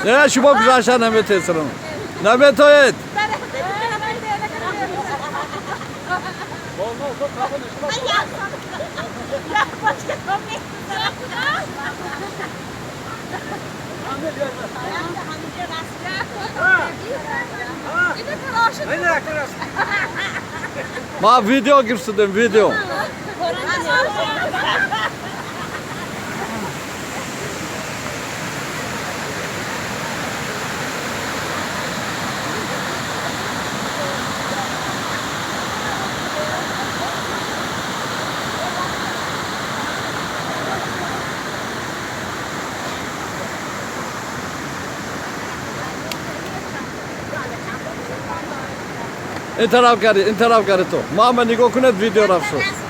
نه شما گذاشته نمیتونید سرم نمیتونید ما ویدیو گرفتم ویدیو این طرف کاری تو ما نگاه کند ویدیو رفت شد